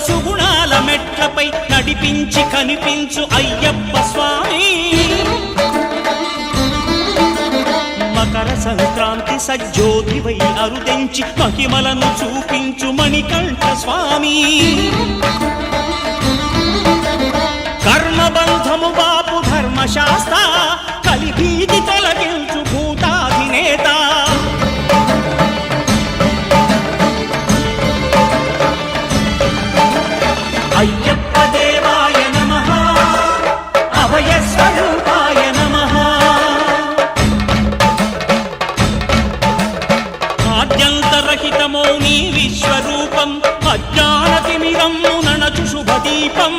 సుగుణాల మెట్లపై నడిపించి కనిపించు అయ్యప్ప స్వామి. మకర సంక్రాంతి సజ్జోతివై అరుదెంచి మహిమలను చూపించు మణికంఠ స్వామి. కర్మబంధము బాపు ధర్మశాస్త్ర కలిభీతి తొలగించు భూతాధినేత. అయ్యప్ప దేవాయ నమః, అభయ స్వరూపాయ నమః. ఆద్యంతరహితమో నీ విశ్వరూపం, అజ్ఞానతిమిరమ్ము నణచు శుభదీపం.